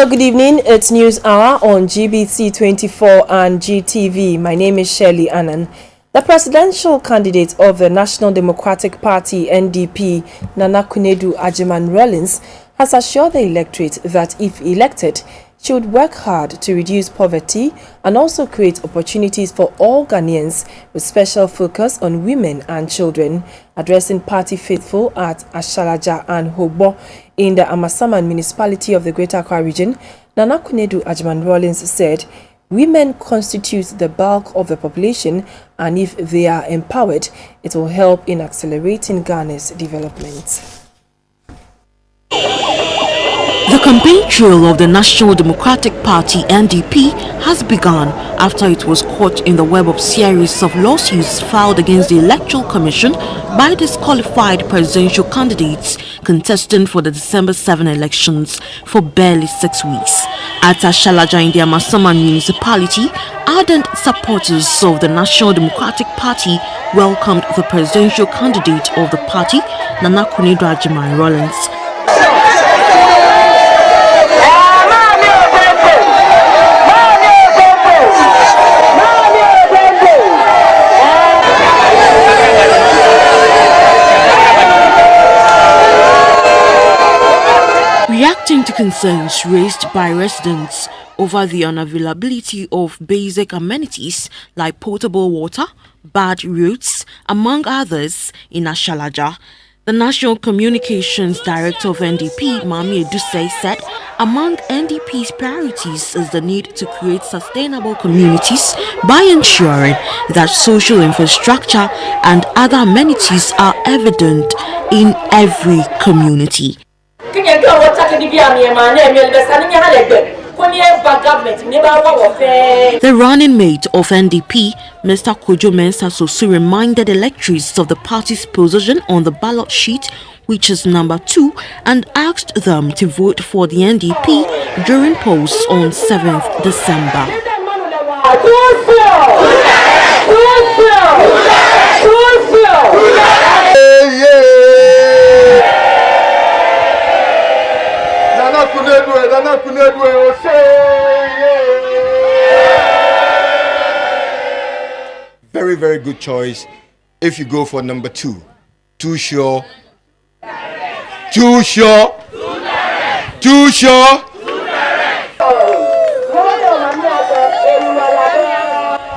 Hello, good evening. It's News Hour on GBC24 and GTV. My name is Shirley Annan. The presidential candidate of the National Democratic Party, NDP, Nana Kunedu Agyemang-Rawlings, has assured the electorate that if elected, she would work hard to reduce poverty and also create opportunities for all Ghanaians, with special focus on women and children. Addressing party faithful at Ashalaja and Hobo in the Amasaman municipality of the Greater Accra region, Nana Kunedu Agyemang-Rawlings said women constitute the bulk of the population, and if they are empowered, it will help in accelerating Ghana's development. The campaign trail of the National Democratic Party (NDP) has begun after it was caught in the web of series of lawsuits filed against the Electoral Commission by disqualified presidential candidates contesting for the December 7 elections for barely 6 weeks. At Ashalaja in the Amasaman municipality, ardent supporters of the National Democratic Party welcomed the presidential candidate of the party, Nana Kunedu Agyemang-Rawlings. Reacting to concerns raised by residents over the unavailability of basic amenities like potable water, bad roads, among others, in Ashalaja, the National Communications Director of NDP, Mami Edusei, said among NDP's priorities is the need to create sustainable communities by ensuring that social infrastructure and other amenities are evident in every community. The running mate of NDP, Mr. Kojo Mensah Sosu, reminded electors of the party's position on the ballot sheet, which is number 2, and asked them to vote for the NDP during polls on 7th December. Very, very good choice if you go for number 2. Too sure. Too sure. Too sure.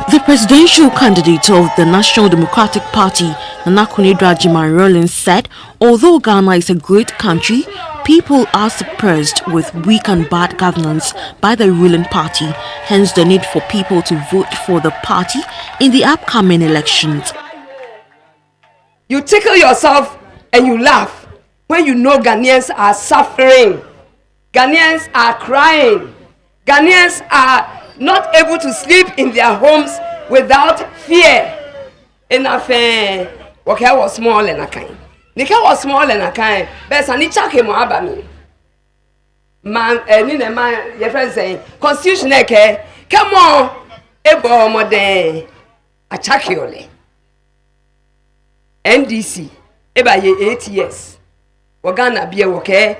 The presidential candidate of the National Democratic Party, Nana Kunedu Agyemang-Rawlings, said although Ghana is a great country, people are suppressed with weak and bad governance by the ruling party, hence the need for people to vote for the party in the upcoming elections. You tickle yourself and you laugh when you know Ghanaians are suffering, Ghanaians are crying, Ghanaians are not able to sleep in their homes without fear. Enough, okay, was small and a kind. Nika was small and a kind. Best and it's okay, Moabami. Man, and man, your friend saying, Constitution, come on, Ebo Mode, a chakiole. NDC, Eba ye 8 years. Wagana be okay,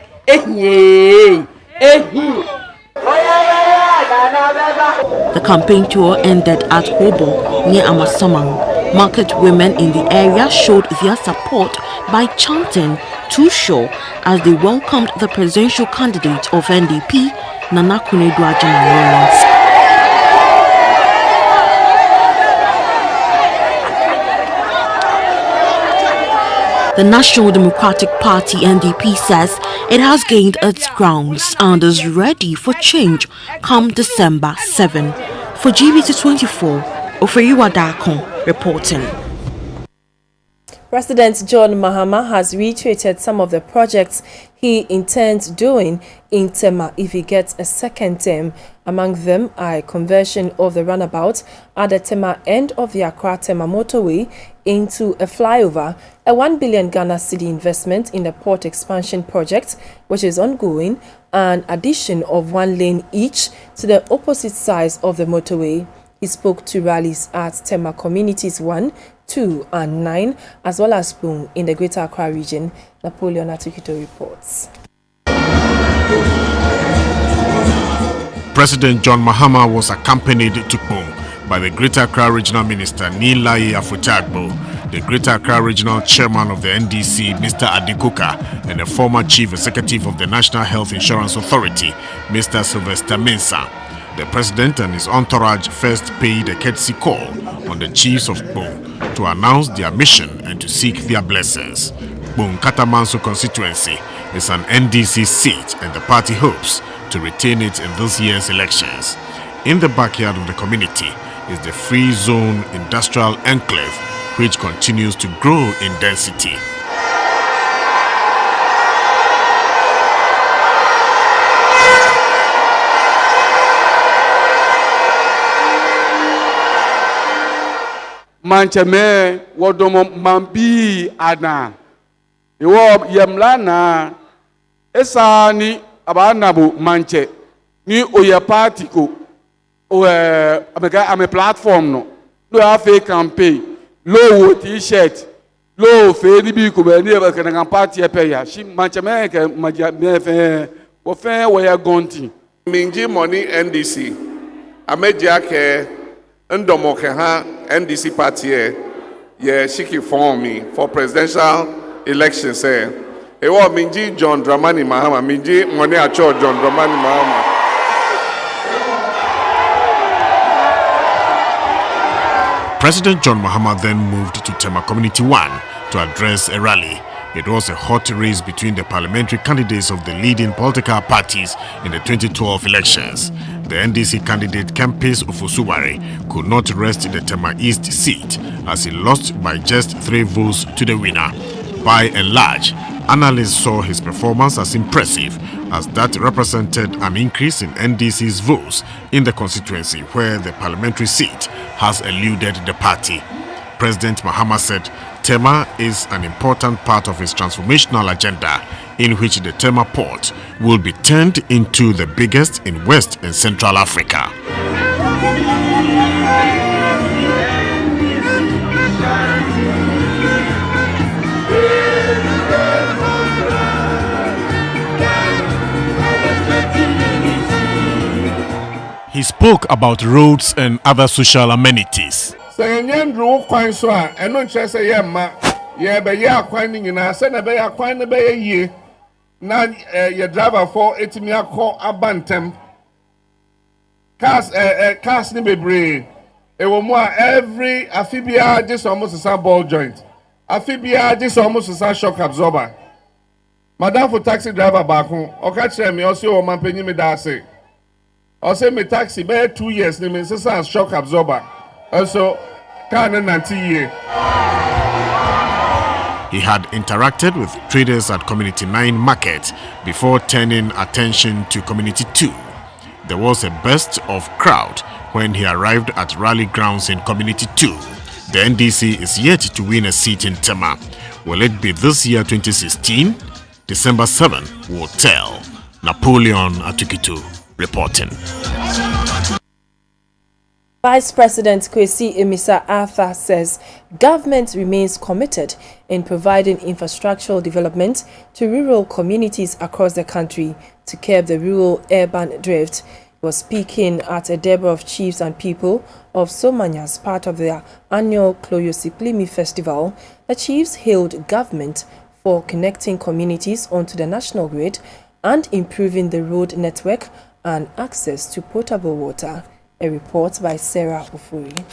The campaign tour ended at Hobo near Amasaman. Market women in the area showed their support by chanting "Too Sure" as they welcomed the presidential candidate of NDP, Nana Kunedu Agyemang-Rawlings. The National Democratic Party (NDP) says it has gained its grounds and is ready for change come December 7. For GBC24, Ofeyiwa Dakon reporting. President John Mahama has reiterated some of the projects he intends doing in Tema if he gets a second term. Among them are conversion of the runabout at the Tema end of the Accra-Tema motorway into a flyover, a 1 billion Ghana cedi investment in the port expansion project, which is ongoing, and addition of 1 lane each to the opposite sides of the motorway. He spoke to rallies at Tema Communities 1, 2 and 9, as well as Boom in the Greater Accra region. Napoleon Atukito reports. President John Mahama was accompanied to Kpong by the Greater Accra Regional Minister Nilayi Afotagbo, the Greater Accra Regional Chairman of the NDC, Mr. Adikoka, and the former Chief Executive of the National Health Insurance Authority, Mr. Sylvester Mensah. The President and his entourage first paid a courtesy call on the chiefs of Kpong to announce their mission and to seek their blessings. Kpong Katamanso constituency is an NDC seat and the party hopes to retain it in this year's elections. In the backyard of the community is the Free Zone Industrial Enclave, which continues to grow in density. Manchame wodomo mambi ana iwo yemlana esani abanabu manche ni oya party ko ame platform no afe campaign low t-shirt low fe ni bi ko be ni e kan party e pe ya shi manchame ke me fe wo fe wo ya gonti minji money NDC ameja ke ndomo ke ha NDC party ye shiki form me for presidential elections e wo minji John Dramani Mahama minji money acho John Dramani Mahama. President John Mahama then moved to Tema Community 1 to address a rally. It was a hot race between the parliamentary candidates of the leading political parties in the 2012 elections. The NDC candidate Kempis Ofosuware could not rest in the Tema East seat as he lost by just 3 votes to the winner. By and large, analysts saw his performance as impressive, as that represented an increase in NDC's votes in the constituency where the parliamentary seat has eluded the party. President Mahama said Tema is an important part of his transformational agenda, in which the Tema port will be turned into the biggest in West and Central Africa. He spoke about roads and other social amenities. Cars ni bebre. Every amphibia just almost a ball joint. Amphibia just almost a shock absorber. Madam for taxi driver back home. Okay, me also man penny me that say. I say me taxi be 2 years ni me say shock absorber. Also car na 90 year. He had interacted with traders at Community 9 Market before turning attention to Community 2. There was a burst of crowd when he arrived at rally grounds in Community 2. The NDC is yet to win a seat in Tema. Will it be this year 2016? December 7 will tell. Napoleon Atukitu reporting. Vice President Kwesi Emisa Arthur says government remains committed in providing infrastructural development to rural communities across the country to curb the rural-urban drift. He was speaking at a Debra of Chiefs and People of Somanya as part of their annual Kloyosiplimi Festival. The chiefs hailed government for connecting communities onto the national grid and improving the road network and access to potable water. A report by Sarah Ofuri.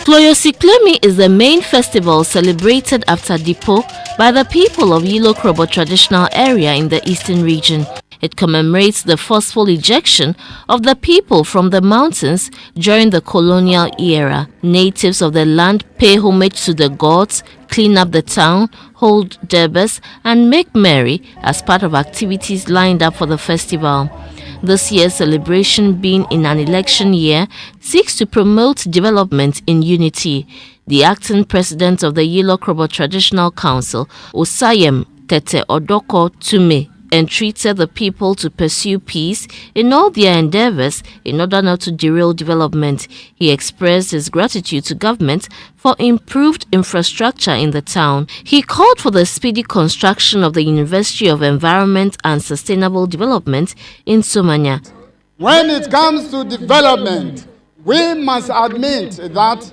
Kloyosiklemi is the main festival celebrated after Dipo by the people of Yilo Krobo traditional area in the eastern region. It commemorates the forceful ejection of the people from the mountains during the colonial era. Natives of the land pay homage to the gods, clean up the town, hold derbas, and make merry as part of activities lined up for the festival. This year's celebration, being in an election year, seeks to promote development in unity. The acting president of the Yilo Krobo Traditional Council, Osayem Tete Odoko Tume, entreated the people to pursue peace in all their endeavors in order not to derail development. He expressed his gratitude to government for improved infrastructure in the town. He called for the speedy construction of the University of Environment and Sustainable Development in Somanya. When it comes to development, we must admit that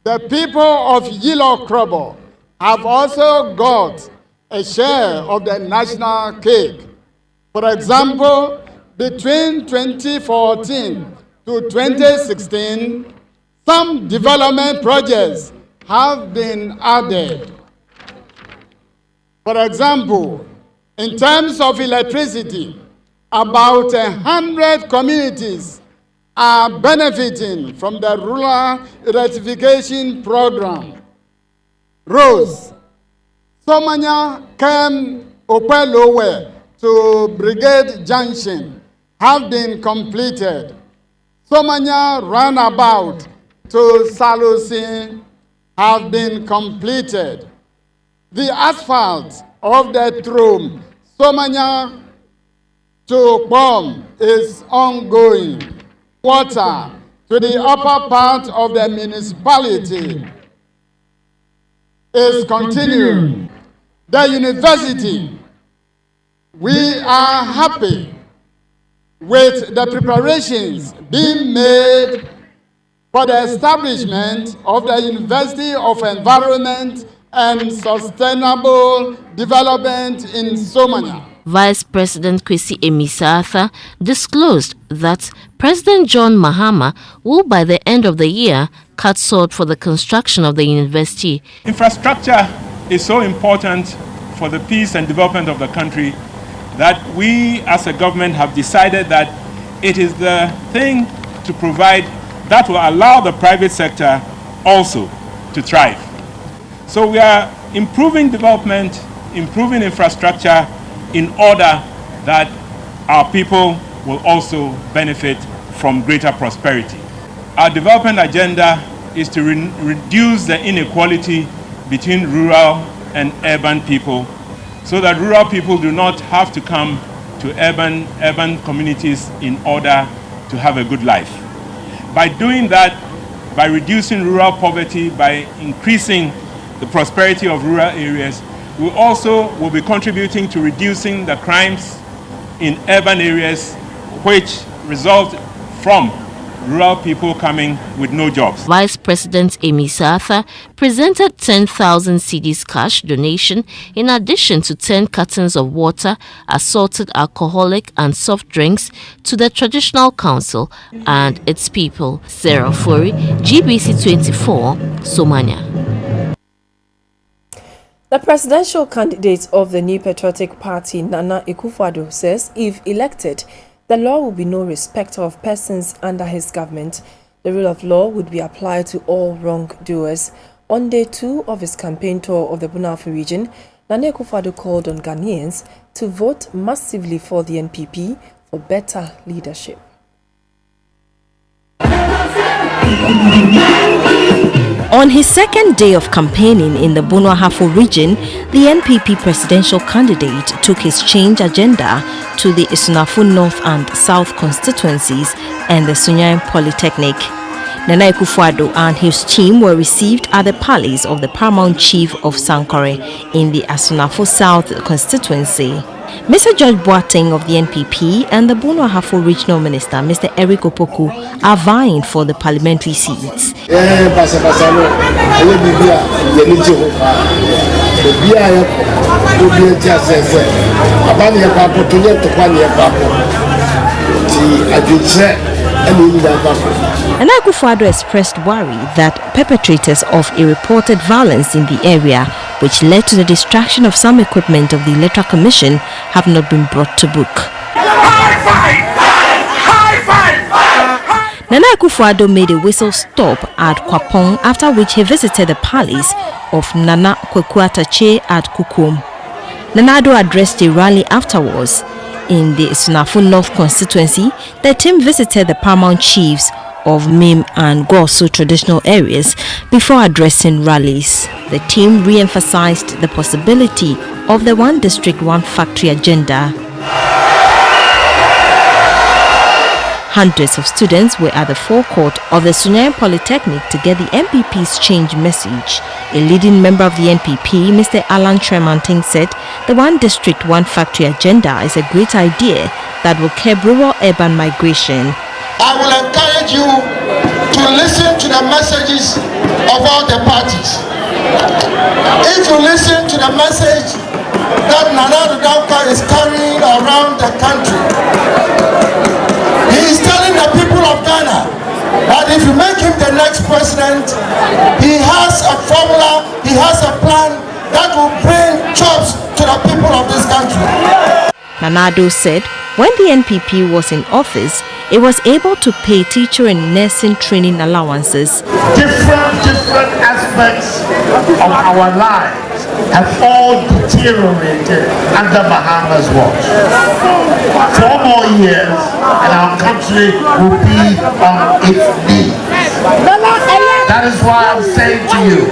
the people of Yilo Krobo have also got a share of the national cake. For example, between 2014 to 2016, some development projects have been added. For example, in terms of electricity, about 100 communities are benefiting from the rural electrification program. Roads, Somanya came Opelowe to Brigade Junction have been completed. Somanya roundabout to Salusi have been completed. The asphalt of the Trum, Somanya to Bom is ongoing. Water to the upper part of the municipality is continuing. The university, we are happy with the preparations being made for the establishment of the University of Environment and Sustainable Development in Somanya. Vice President Kwesi Emisatha disclosed that President John Mahama will by the end of the year cut sod for the construction of the university. Infrastructure is so important for the peace and development of the country that we as a government have decided that it is the thing to provide that will allow the private sector also to thrive. So we are improving development, improving infrastructure in order that our people will also benefit from greater prosperity. Our development agenda is to reduce the inequality between rural and urban people so that rural people do not have to come to urban communities in order to have a good life. By doing that, by reducing rural poverty, by increasing the prosperity of rural areas, we also will be contributing to reducing the crimes in urban areas which result from rural people coming with no jobs. Vice President Emisatha presented 10,000 cedis cash donation in addition to 10 cartons of water, assorted alcoholic and soft drinks to the Traditional Council and its people. Sarah Fori, GBC24, Somanya. The presidential candidate of the New Patriotic Party, Nana Akufo-Addo, says if elected, the law will be no respecter of persons under his government. The rule of law would be applied to all wrongdoers. On day 2 of his campaign tour of the Bunafu region, Nana Akufo-Addo called on Ghanaians to vote massively for the NPP for better leadership. On his second day of campaigning in the Bunafu region, the NPP presidential candidate took his change agenda to the Isunafu North and South constituencies and the Sunyain Polytechnic. Nana Akufo-Addo and his team were received at the palace of the Paramount Chief of Sankore in the Asunafu South constituency. Mr. George Boateng of the NPP and the Bunafu Regional Minister, Mr. Eric Opoku, are vying for the parliamentary seats. And Akufo-Addo expressed worry that perpetrators of a reported violence in the area, which led to the destruction of some equipment of the Electoral Commission, have not been brought to book. Nana Akufo-Addo made a whistle stop at Kwapong, after which he visited the palace of Nana Kwekuatache at Kukum. Nana Addo addressed a rally afterwards. In the Isunafu North constituency, the team visited the paramount chiefs of Mim and Gosu traditional areas before addressing rallies. The team re-emphasized the possibility of the one district, one factory agenda. Hundreds of students were at the forecourt of the Sunyaim Polytechnic to get the NPP's change message. A leading member of the NPP, Mr. Alan Tremanting, said the One District, One Factory agenda is a great idea that will curb rural-urban migration. I will encourage you to listen to the messages of all the parties. If you listen to the message that Nana Rudauka is carrying around the country, he is telling the people of Ghana that if you make him the next president, he has a formula, he has a plan that will bring jobs to the people of this country. Nana Addo said when the NPP was in office, it was able to pay teacher and nursing training allowances. Different aspects of our lives have all deteriorated under Bahama's watch. 4 more years and our country will be on its knees. That is why I'm saying to you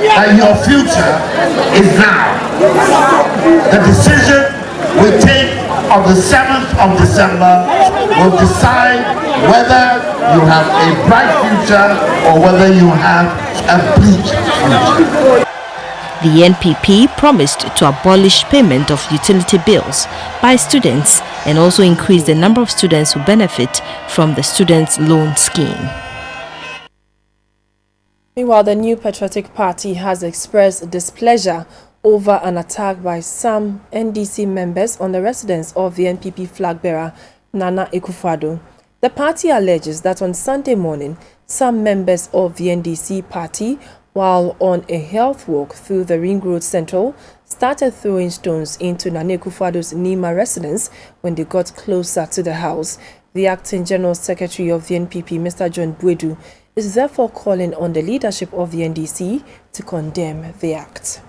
that your future is now. The decision we take on the 7th of December will decide whether you have a bright future or whether you have a bleak future. The NPP promised to abolish payment of utility bills by students and also increase the number of students who benefit from the Students' Loan Scheme. Meanwhile, the New Patriotic Party has expressed displeasure over an attack by some NDC members on the residence of the NPP flag bearer, Nana Akufo-Addo. The party alleges that on Sunday morning, some members of the NDC party, while on a health walk through the Ring Road Central, started throwing stones into Nana Akufo-Addo's Nima residence when they got closer to the house. The acting General Secretary of the NPP, Mr. John Bwedu, is therefore calling on the leadership of the NDC to condemn the act.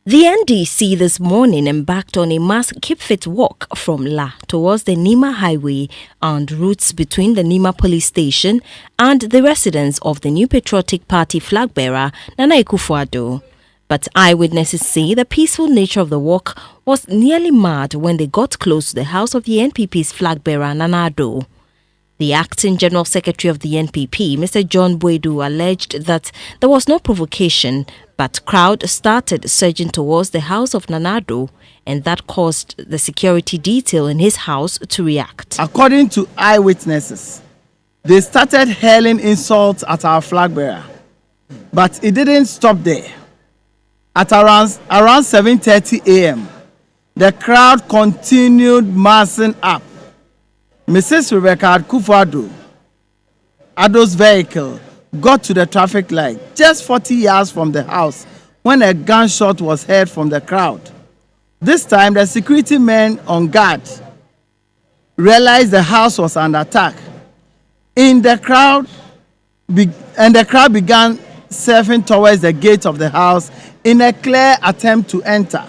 The NDC this morning embarked on a mass Keep Fit walk from La towards the Nima Highway and routes between the Nima Police Station and the residence of the New Patriotic Party flag bearer Nana Akufo-Addo. But eyewitnesses say the peaceful nature of the walk was nearly mad when they got close to the house of the NPP's flag bearer Nana Addo. The acting General Secretary of the NPP, Mr. John Bwedu, alleged that there was no provocation, but crowd started surging towards the house of Nana Addo, and that caused the security detail in his house to react. According to eyewitnesses, they started hurling insults at our flag bearer, but it didn't stop there. At around 7:30 a.m., the crowd continued massing up. Mrs. Rebecca Akufo-Addo, Addo's vehicle, got to the traffic light just 40 yards from the house when a gunshot was heard from the crowd. This time, the security men on guard realized the house was under attack. The crowd began surging towards the gate of the house in a clear attempt to enter.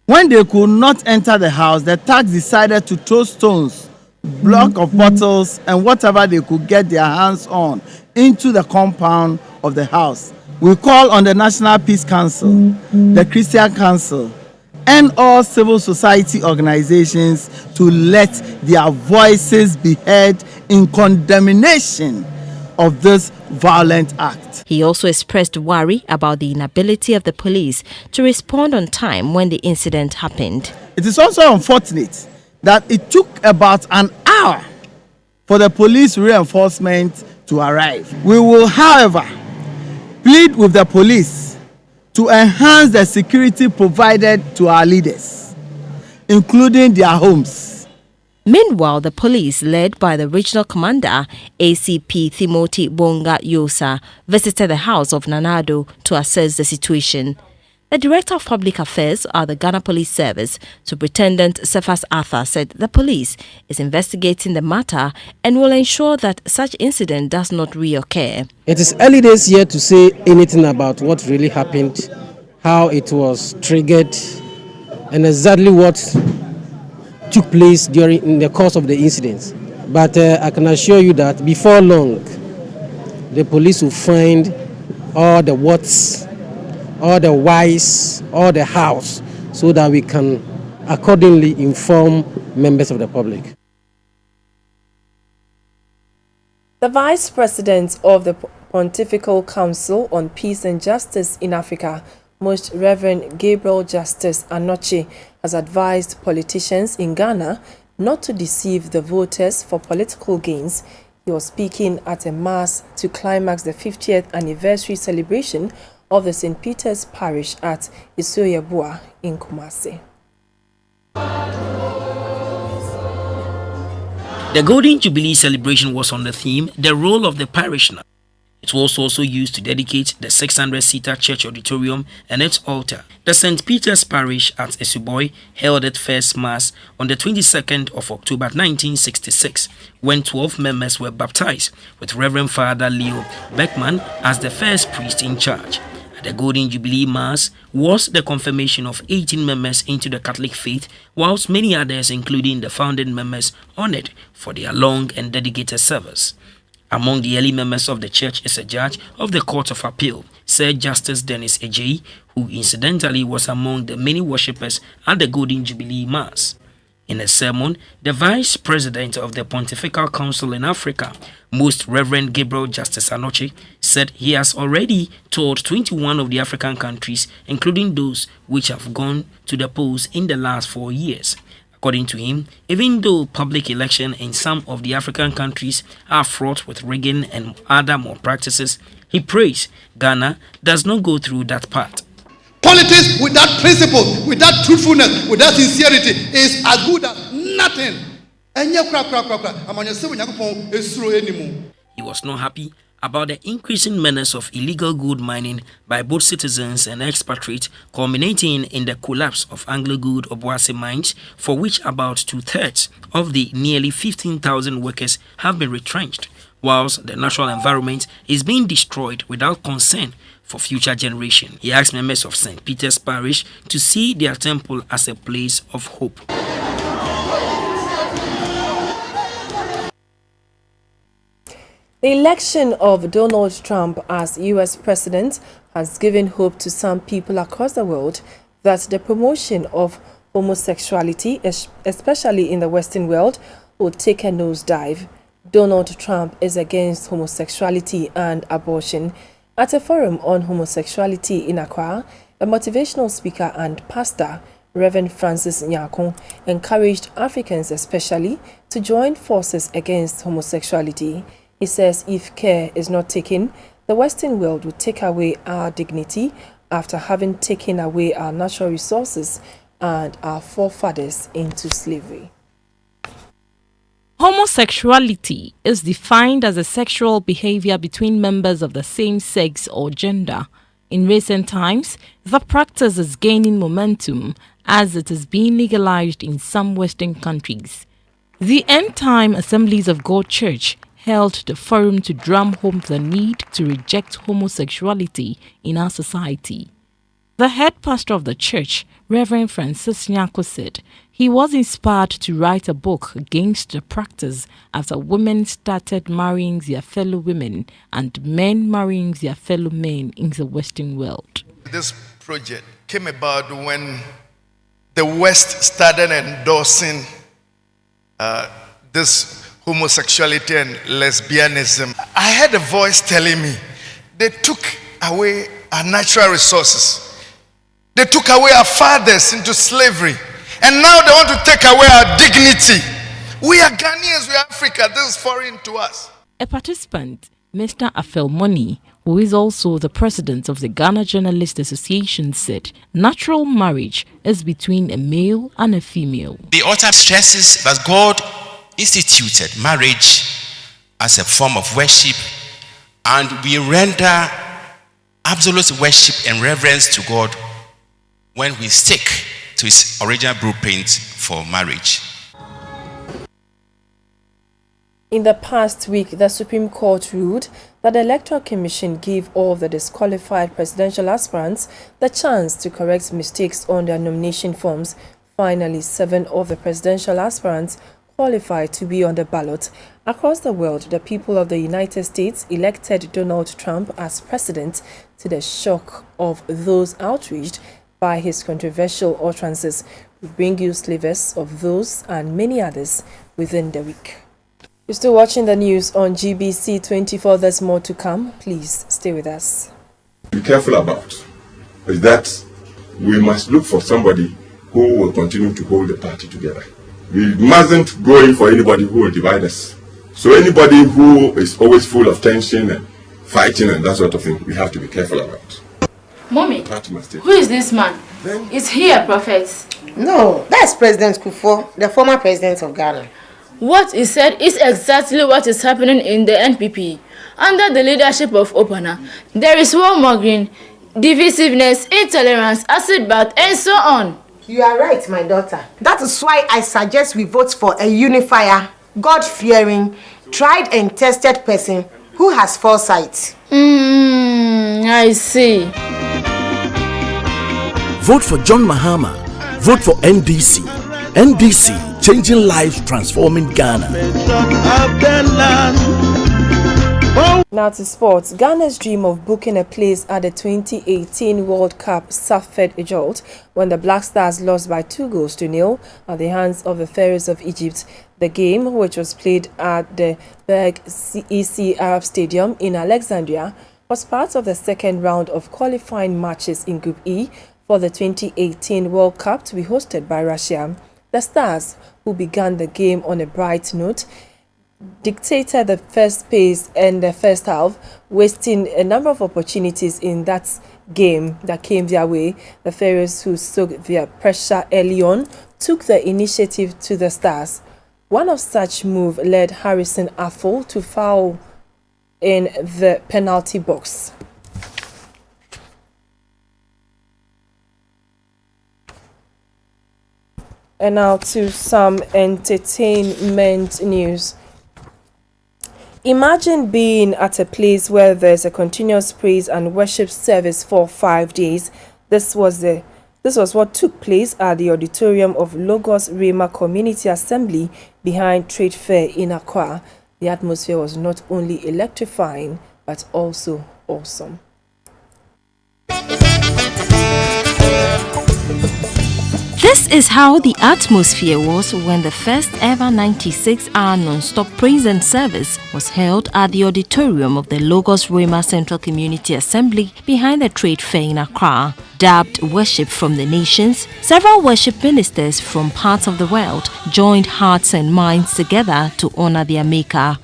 When they could not enter the house, the thugs decided to throw stones, block of bottles, and whatever they could get their hands on into the compound of the house. We call on the National Peace Council, the Christian Council, and all civil society organizations to let their voices be heard in condemnation of this violent act. He also expressed worry about the inability of the police to respond on time when the incident happened. It is also unfortunate that it took about an hour for the police reinforcement to arrive. We will, however, plead with the police to enhance the security provided to our leaders, including their homes. Meanwhile, the police, led by the regional commander, ACP Timothy Bonga Yosa, visited the house of Nana Addo to assess the situation. The Director of Public Affairs at the Ghana Police Service, Superintendent Cephas Arthur, said the police is investigating the matter and will ensure that such incident does not reoccur. It is early days yet to say anything about what really happened, how it was triggered, and exactly what took place in the course of the incidents. But I can assure you that before long, the police will find all the whats, all the whys, all the hows so that we can accordingly inform members of the public. The Vice President of the Pontifical Council on Peace and Justice in Africa, Most Reverend Gabriel Justice Anoche, has advised politicians in Ghana not to deceive the voters for political gains. He was speaking at a mass to climax the 50th anniversary celebration of the St. Peter's Parish at Isoyebua in Kumasi. The Golden Jubilee celebration was on the theme, The Role of the Parishioner. It was also used to dedicate the 600-seater church auditorium and its altar. The St. Peter's Parish at Esuboy held its first Mass on the 22nd of October 1966, when 12 members were baptized, with Reverend Father Leo Beckman as the first priest in charge. The Golden Jubilee Mass was the confirmation of 18 members into the Catholic faith, whilst many others, including the founding members, honored for their long and dedicated service. Among the early members of the church is a judge of the Court of Appeal, Sir Justice Dennis Ejei, who incidentally was among the many worshippers at the Golden Jubilee Mass. In a sermon, the Vice President of the Pontifical Council in Africa, Most Reverend Gabriel Justice Anoche, said he has already toured 21 of the African countries, including those which have gone to the polls in the last 4 years. According to him, even though public elections in some of the African countries are fraught with rigging and other malpractices, he prays Ghana does not go through that path. Politics without principle, without truthfulness, without sincerity is as good as nothing. He was not happy about the increasing menace of illegal gold mining by both citizens and expatriates, culminating in the collapse of Anglo-Gold Obuasi mines, for which about 2/3 of the nearly 15,000 workers have been retrenched, whilst the natural environment is being destroyed without concern for future generations. He asked members of St. Peter's Parish to see their temple as a place of hope. The election of Donald Trump as U.S. President has given hope to some people across the world that the promotion of homosexuality, especially in the Western world, will take a nosedive. Donald Trump is against homosexuality and abortion. At a forum on homosexuality in Accra, a motivational speaker and pastor, Reverend Francis Nyakon, encouraged Africans especially to join forces against homosexuality. He says if care is not taken, the Western world will take away our dignity after having taken away our natural resources and our forefathers into slavery. Homosexuality is defined as a sexual behavior between members of the same sex or gender. In recent times, the practice is gaining momentum as it is being legalized in some Western countries. The End Time Assemblies of God Church held the forum to drum home the need to reject homosexuality in our society. The head pastor of the church, Reverend Francis Nyako, said he was inspired to write a book against the practice after women started marrying their fellow women and men marrying their fellow men in the Western world. This project came about when the West started endorsing this homosexuality and lesbianism. I heard a voice telling me they took away our natural resources. They took away our fathers into slavery. And now they want to take away our dignity. We are Ghanaians, we are Africa. This is foreign to us. A participant, Mr. Afelmoni, who is also the president of the Ghana Journalists Association, said natural marriage is between a male and a female. The author stresses that God instituted marriage as a form of worship, and we render absolute worship and reverence to God when we stick to his original blueprint for marriage. In the past week, the Supreme Court ruled that the Electoral Commission gave all the disqualified presidential aspirants the chance to correct mistakes on their nomination forms. Finally, 7 of the presidential aspirants qualified to be on the ballot. Across the world, the people of the United States elected Donald Trump as president to the shock of those outraged by his controversial utterances. We bring you slivers of those and many others within the week. You're still watching the news on GBC24. There's more to come. Please stay with us. Be careful about is that we must look for somebody who will continue to hold the party together. We mustn't go in for anybody who will divide us. So anybody who is always full of tension and fighting and that sort of thing, we have to be careful about. Mommy, who is this man? Is he a prophet? No, that's President Kufuor, the former president of Ghana. What he said is exactly what is happening in the NPP. Under the leadership of Opana, there is warmongering, divisiveness, intolerance, acid bath, and so on. You are right, my daughter. That is why I suggest we vote for a unifier, God-fearing, tried and tested person who has foresight. I see. Vote for John Mahama. Vote for NDC. NDC, changing lives, transforming Ghana. Now to sports. Ghana's dream of booking a place at the 2018 World Cup suffered a jolt when the Black Stars lost by 2-0 at the hands of the Pharaohs of Egypt. The game, which was played at the Berg EC Arab Stadium in Alexandria, was part of the second round of qualifying matches in Group E for the 2018 World Cup to be hosted by Russia. The Stars, who began the game on a bright note, dictated the first pace in the first half, wasting a number of opportunities in that game that came their way. The Pharaohs, who took their pressure early on, took the initiative to the Stars. One of such move led Harrison Affle to foul in the penalty box. And now to some entertainment news. Imagine being at a place where there's a continuous praise and worship service for 5 days. This was what took place at the auditorium of Lagos Rema Community Assembly behind Trade Fair in Accra. The atmosphere was not only electrifying but also awesome. This is how the atmosphere was when the first ever 96-hour non-stop praise and service was held at the auditorium of the Lagos Rema Central Community Assembly behind the Trade Fair in Accra. Dubbed Worship from the Nations, several worship ministers from parts of the world joined hearts and minds together to honor their Maker.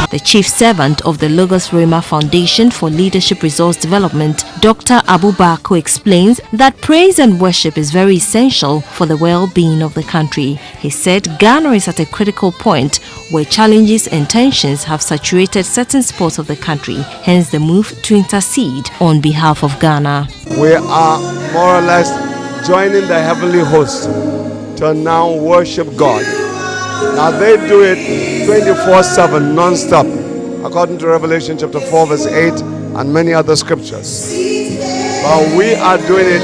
The chief servant of the Lagos Rema Foundation for Leadership Resource Development, Dr. Abubakar, explains that praise and worship is very essential for the well-being of the country. He said Ghana is at a critical point where challenges and tensions have saturated certain spots of the country, hence the move to intercede on behalf of Ghana. We are more or less joining the heavenly host to now worship God. Now they do it 24/7, non-stop, according to Revelation chapter 4 verse 8 and many other scriptures. But we are doing it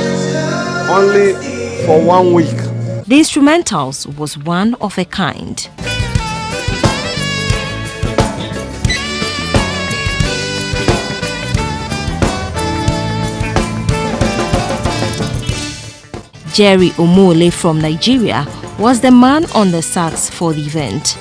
only for 1 week. The instrumentals was one of a kind. Jerry Omole from Nigeria was the man on the sax for the event.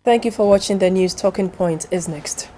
Thank you for watching. The news. Talking Point is next.